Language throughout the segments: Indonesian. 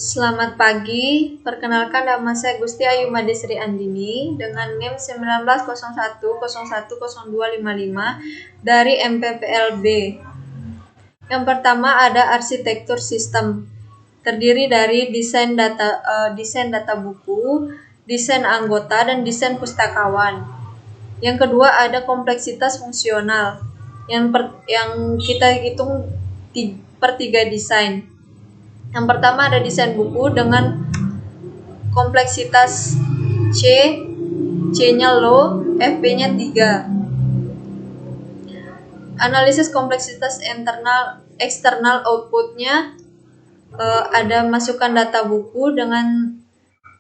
Selamat pagi, perkenalkan nama saya Gusti Ayu Madisri Andini dengan NIM 1901010255 dari MPPLB. Yang pertama ada arsitektur sistem, terdiri dari desain data buku, desain anggota, dan desain pustakawan. Yang kedua ada kompleksitas fungsional, yang kita hitung per 3 desain. Yang pertama ada desain buku dengan kompleksitas C, C-nya low, FP-nya 3. Analisis kompleksitas eksternal output-nya ada masukkan data buku dengan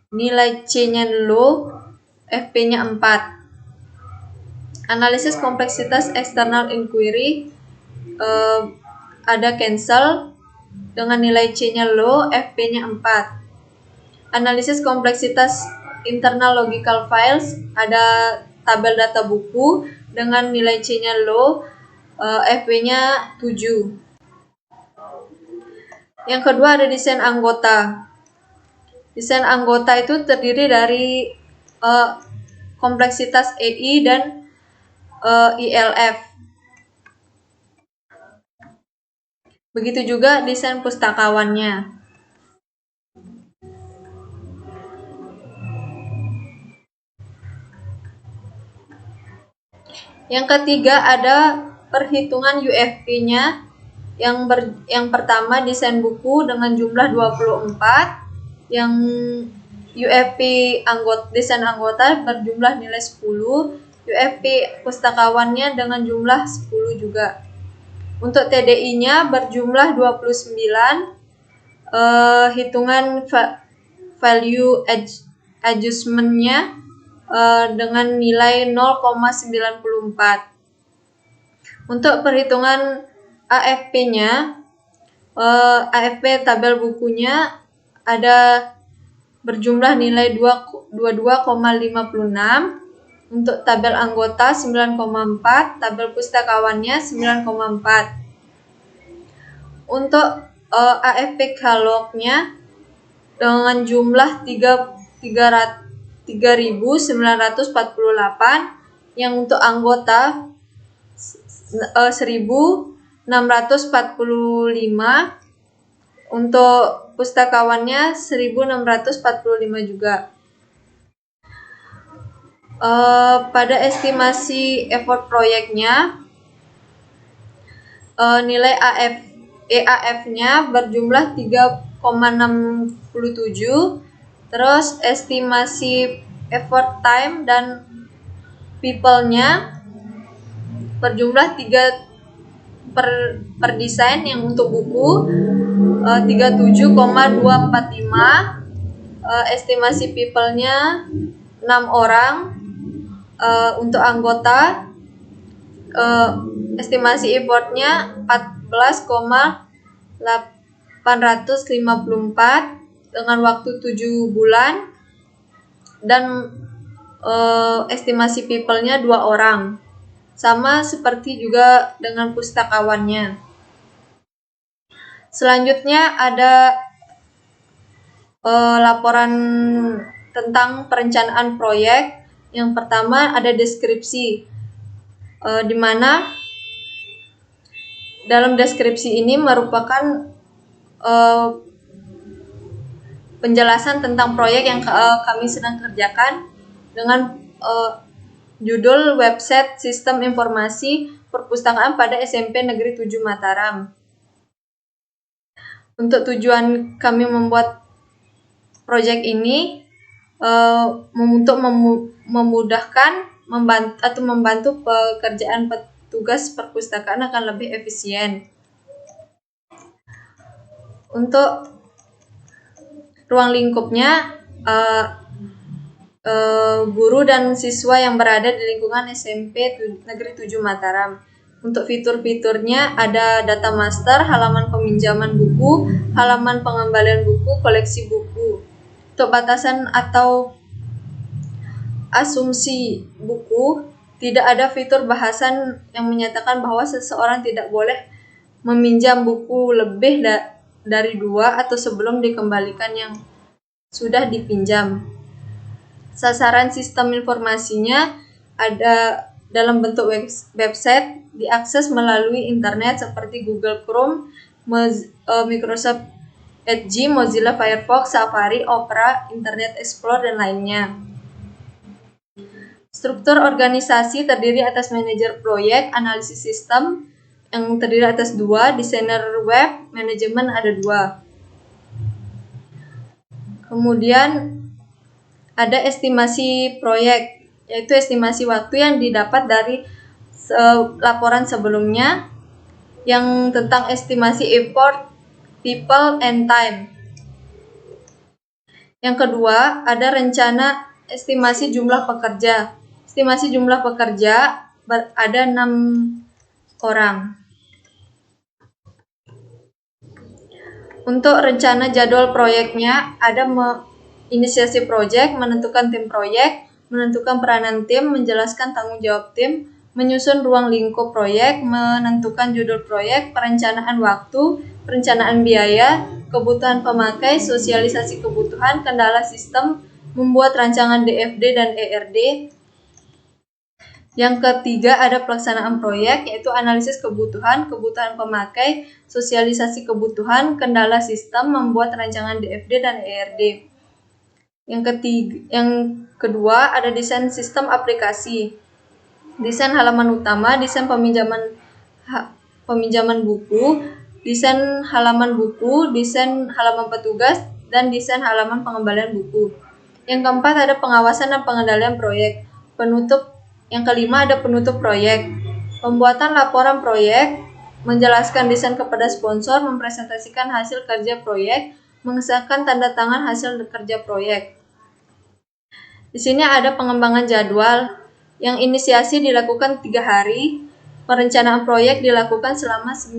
nilai C-nya low, FP-nya 4. Analisis kompleksitas eksternal inquiry ada cancel dengan nilai C-nya low, FP-nya 4. Analisis kompleksitas internal logical files ada tabel data buku dengan nilai C-nya low, FP-nya 7. Yang kedua ada desain anggota. Desain anggota itu terdiri dari kompleksitas EI dan ILF. Begitu juga desain pustakawannya. Yang ketiga ada perhitungan UFP-nya. Yang pertama desain buku dengan jumlah 24, yang UFP desain anggota berjumlah nilai 10, UFP pustakawannya dengan jumlah 10 juga. Untuk TDI-nya berjumlah 29, hitungan value adjustment-nya dengan nilai 0,94. Untuk perhitungan AFP-nya, AFP tabel bukunya ada berjumlah nilai 22,56. Untuk tabel anggota 9,4, tabel pustakawannya 9,4. Untuk AFP kaloknya dengan jumlah 3.948, yang untuk anggota 1.645, untuk pustakawannya 1.645 juga. Pada estimasi effort proyeknya, nilai EAF-nya berjumlah 3,67, terus estimasi effort time dan people-nya berjumlah 3 per desain, yang untuk buku 37,245, estimasi people-nya 6 orang, untuk anggota estimasi effort-nya 14,854 dengan waktu 7 bulan, dan estimasi people-nya 2 orang. Sama seperti juga dengan pustakawannya. Selanjutnya ada laporan tentang perencanaan proyek. Yang pertama ada deskripsi, di mana dalam deskripsi ini merupakan penjelasan tentang proyek yang kami sedang kerjakan dengan judul website sistem informasi perpustakaan pada SMP Negeri 7 Mataram. Untuk tujuan kami membuat proyek ini untuk memudahkan membantu pekerjaan petugas perpustakaan akan lebih efisien. Untuk ruang lingkupnya, guru dan siswa yang berada di lingkungan SMP Negeri 7 Mataram. Untuk fitur-fiturnya ada data master, halaman peminjaman buku, halaman pengembalian buku, koleksi buku. Untuk batasan atau asumsi buku, tidak ada fitur bahasan yang menyatakan bahwa seseorang tidak boleh meminjam buku lebih dari 2 atau sebelum dikembalikan yang sudah dipinjam. Sasaran sistem informasinya ada dalam bentuk website, diakses melalui internet seperti Google Chrome, Microsoft Edge, Mozilla Firefox, Safari, Opera, Internet Explorer, dan lainnya. Struktur organisasi terdiri atas manajer proyek, analisis sistem, yang terdiri atas 2, desainer web, manajemen ada 2. Kemudian ada estimasi proyek, yaitu estimasi waktu yang didapat dari laporan sebelumnya yang tentang estimasi effort, people, and time. Yang kedua, ada rencana estimasi jumlah pekerja. Estimasi jumlah pekerja ada 6 orang. Untuk rencana jadwal proyeknya ada inisiasi proyek, menentukan tim proyek, menentukan peranan tim, menjelaskan tanggung jawab tim, menyusun ruang lingkup proyek, menentukan judul proyek, perencanaan waktu, perencanaan biaya, kebutuhan pemakai, sosialisasi kebutuhan, kendala sistem, membuat rancangan DFD dan ERD. Yang ketiga ada pelaksanaan proyek, yaitu analisis kebutuhan, kebutuhan pemakai, sosialisasi kebutuhan, kendala sistem, membuat rancangan DFD dan ERD. Yang kedua ada desain sistem aplikasi, desain halaman utama, desain peminjaman buku, desain halaman buku, desain halaman petugas, dan desain halaman pengembalian buku. Yang keempat ada pengawasan dan pengendalian proyek. Yang kelima ada penutup proyek, pembuatan laporan proyek, menjelaskan desain kepada sponsor, mempresentasikan hasil kerja proyek, mengesahkan tanda tangan hasil kerja proyek. Di sini ada pengembangan jadwal, yang inisiasi dilakukan 3 hari, perencanaan proyek dilakukan selama 10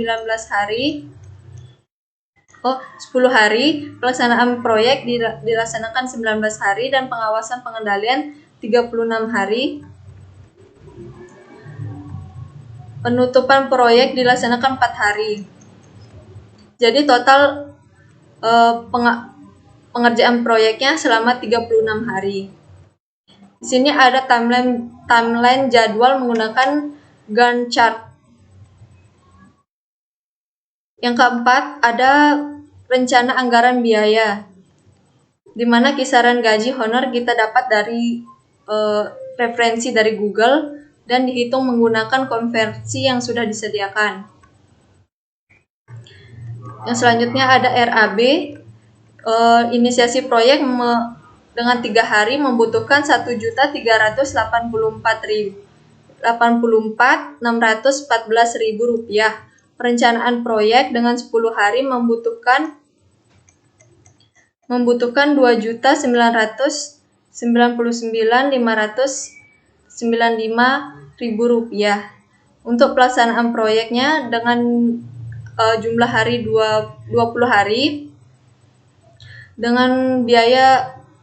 hari, pelaksanaan proyek dilaksanakan 19 hari, dan pengawasan pengendalian 36 hari. Penutupan proyek dilaksanakan 4 hari. Jadi total pengerjaan proyeknya selama 36 hari. Di sini ada timeline jadwal menggunakan Gantt chart. Yang keempat ada rencana anggaran biaya, di mana kisaran gaji honor kita dapat dari referensi dari Google dan dihitung menggunakan konversi yang sudah disediakan. Yang selanjutnya ada RAB, inisiasi proyek dengan 3 hari membutuhkan 1.384.614 rupiah. Perencanaan proyek dengan 10 hari membutuhkan 2.999.595 rupiah. Untuk pelaksanaan proyeknya dengan jumlah hari 20 hari dengan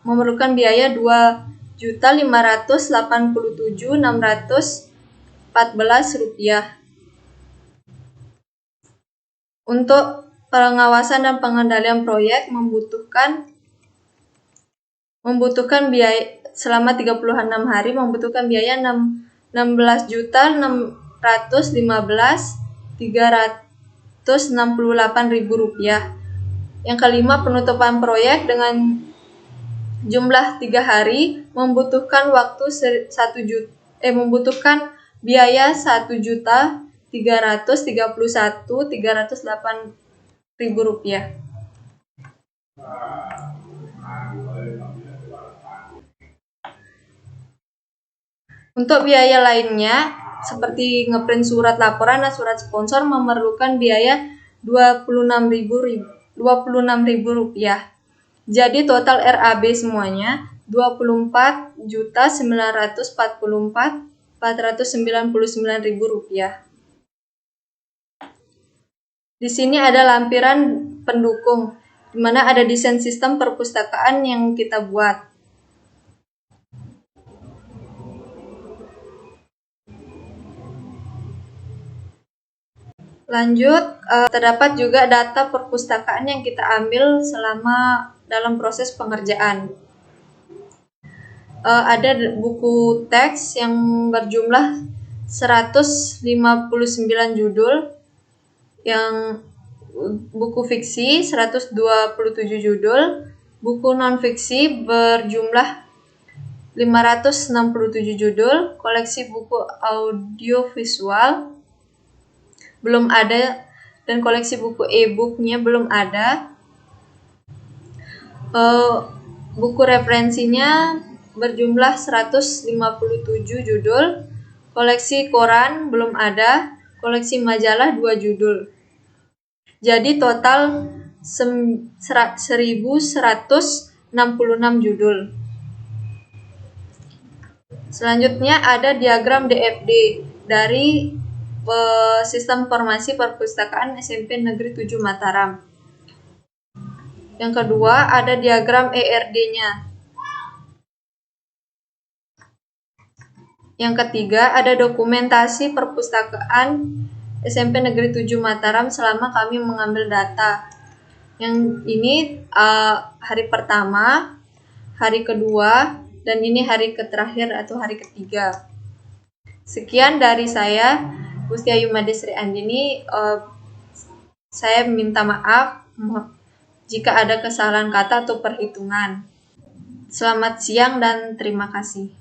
memerlukan biaya 2.587.614 rupiah. Untuk pengawasan dan pengendalian proyek membutuhkan biaya selama 36 hari membutuhkan biaya 16.615.368 rupiah. Yang kelima, penutupan proyek dengan jumlah 3 hari membutuhkan biaya 1.331.308 rupiah. Untuk biaya lainnya seperti ngeprint surat laporan dan surat sponsor memerlukan biaya 26.000 rupiah. Jadi total RAB semuanya 24.944.499 rupiah. Di sini ada lampiran pendukung, di mana ada desain sistem perpustakaan yang kita buat. Lanjut, terdapat juga data perpustakaan yang kita ambil selama dalam proses pengerjaan. Ada buku teks yang berjumlah 159 judul, yang buku fiksi 127 judul, buku non-fiksi berjumlah 567 judul, koleksi buku audiovisual belum ada, dan koleksi buku e-booknya belum ada. Buku referensinya berjumlah 157 judul, koleksi koran belum ada, koleksi majalah 2 judul. Jadi total 1166 judul. Selanjutnya ada diagram DFD dari Sistem Informasi Perpustakaan SMP Negeri 7 Mataram. Yang kedua ada diagram ERD-nya. Yang ketiga ada dokumentasi perpustakaan SMP Negeri 7 Mataram selama kami mengambil data. Yang ini hari pertama, hari kedua, dan ini hari terakhir atau hari ketiga. Sekian dari saya, Gusti Ayu Made Sri Andini. Saya minta maaf jika ada kesalahan kata atau perhitungan. Selamat siang dan terima kasih.